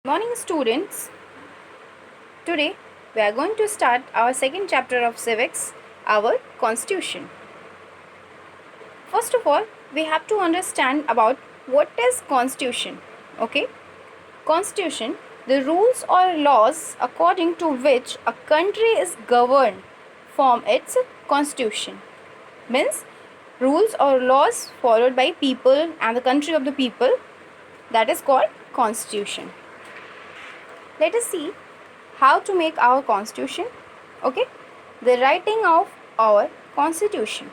Morning, students. Today we are going to start our second chapter of civics, our constitution. First of all, we have to understand about what is constitution. Okay? Constitution, the rules or laws according to which a country is governed, form its constitution. Means rules or laws followed by people and the country of the people, that is called constitution. Let us see how to make our constitution. Okay, the writing of our constitution.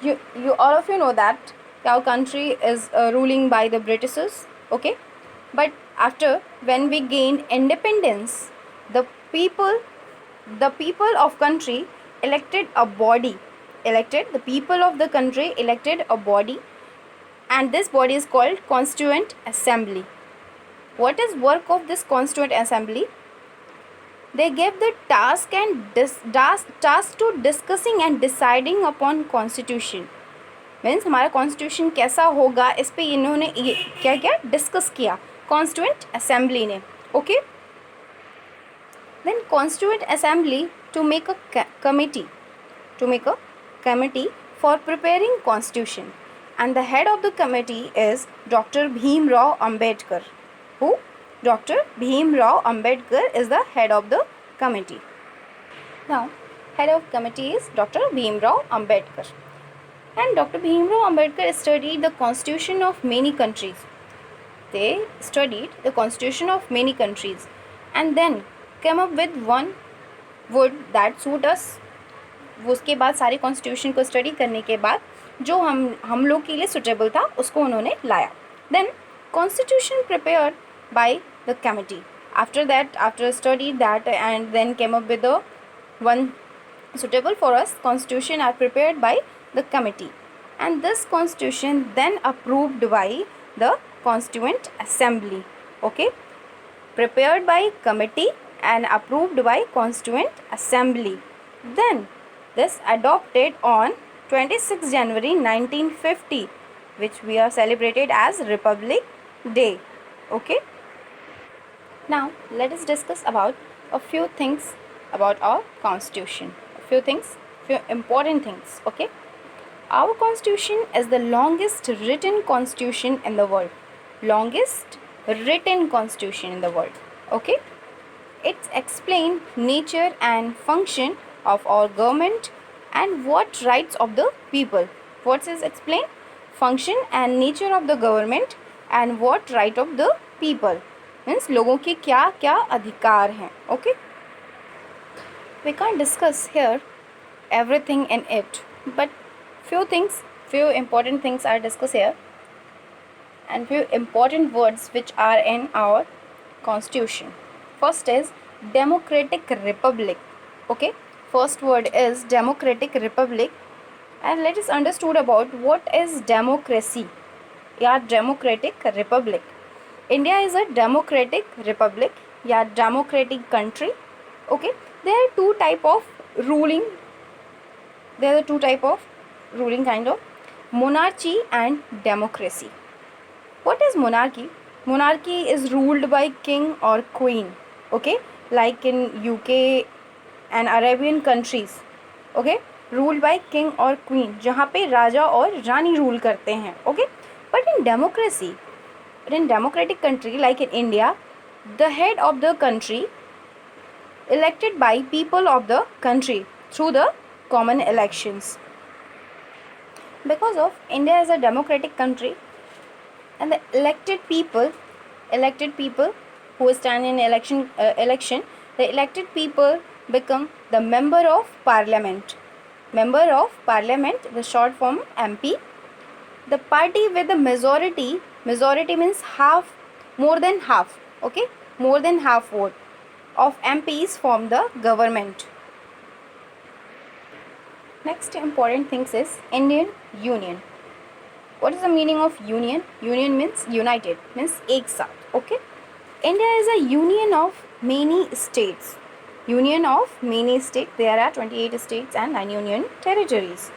You all of you know that our country is ruling by the Britishers. Okay, but after when we gained independence, the people the people of country elected a body. The people of the country elected a body, and this body is called Constituent Assembly. What is work of this Constituent Assembly? They gave the task to discussing and deciding upon constitution. Means हमारा constitution कैसा होगा, इस पे इन्होंने ये क्या क्या discuss किया कॉन्स्टिट्यूएंट असेंबली ने. Okay, then constituent assembly to make a committee for preparing constitution, and the head of the committee is Dr. Bhim Rao Ambedkar. Who? Dr. Bhim Rao Ambedkar is the head of the committee. Now, head of committee is Dr. Bhim Rao Ambedkar. And Dr. Bhim Rao Ambedkar studied the constitution of many countries. They studied the constitution of many countries and then came up with one would that suit us. उसके बाद सारे constitution को study करने के बाद जो हम लोग के लिए सुटेबल था उसको उन्होंने लाया. Then constitution prepared by the committee. after study that and then came up with the one suitable for us constitution are prepared by the committee, and this constitution then approved by the Constituent Assembly. Okay, prepared by committee and approved by Constituent Assembly. Then this adopted on 26 January 1950, which we are celebrated as Republic Day. Okay, now let us discuss about a few things about our constitution. Few important things. Okay, our constitution is the longest written constitution in the world. Okay, it's explain nature and function of our government and what rights of the people. What is explain? Function and nature of the government and what right of the people. Means लोगों के क्या क्या अधिकार हैं. Okay, we can't discuss here everything in it, but few important things are discussed here, and few important words which are in our constitution. First is democratic republic. Okay, first word is democratic republic, and let us understood about what is democracy या democratic republic. India is a democratic republic या democratic country. Okay, there are two type of ruling kind of monarchy and democracy. What is monarchy? Monarchy is ruled by king or queen. Okay, like in UK and Arabian countries. Okay, ruled by king or queen, जहाँ पे राजा और रानी rule करते हैं. Okay, but in democratic country like in India, the head of the country elected by people of the country through the common elections. Because of India is a democratic country, and the elected people who stand in election, the elected people become the member of parliament. The short form MP. The party with the majority means more than half. Okay, more than half vote of MPs form the government. Next important things is Indian Union. What is the meaning of union? Union means united, means एक साथ. Okay, India is a union of many states. There are 28 states and 9 union territories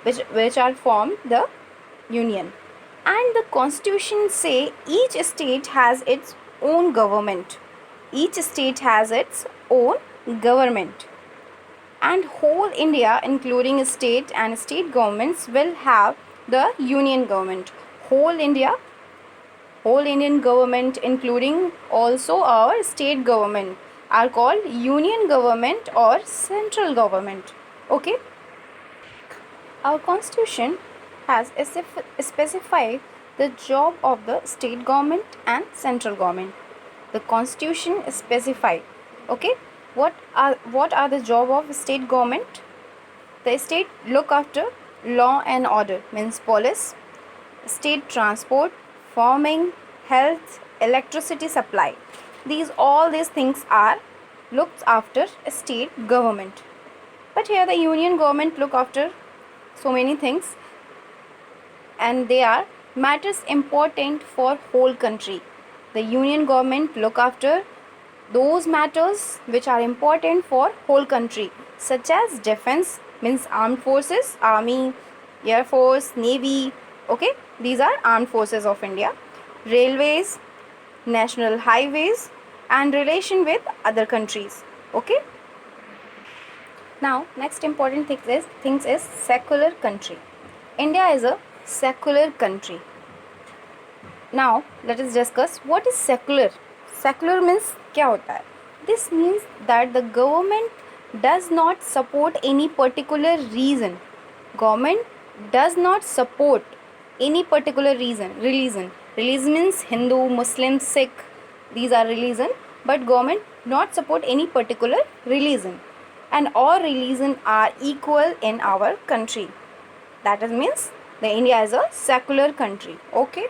which are formed the union. And the constitution say each state has its own government. Each state has its own government. And whole India, including state and state governments, will have the union government. Whole India, whole Indian government, including also our state government, are called union government or central government. Okay. Our constitution has specified the job of the state government and central government. The constitution specified. Okay, what are the job of state government? The state look after law and order, means police, state transport, farming, health, electricity supply. All these things are looked after a state government. But here the union government look after so many things, and they are matters important for whole country. The union government look after those matters which are important for whole country, such as defense, means armed forces, army, air force, navy. Okay, these are armed forces of India. Railways, national highways, and relation with other countries. Okay. Now, next important things is secular country. India is a secular country. Now, let us discuss what is secular. Secular means क्या होता है? This means that the government does not support any particular reason. Government does not support any particular religion. Religion means Hindu, Muslim, Sikh. These are religion, but government not support any particular religion. And all religion are equal in our country. That means the India is a secular country. Okay.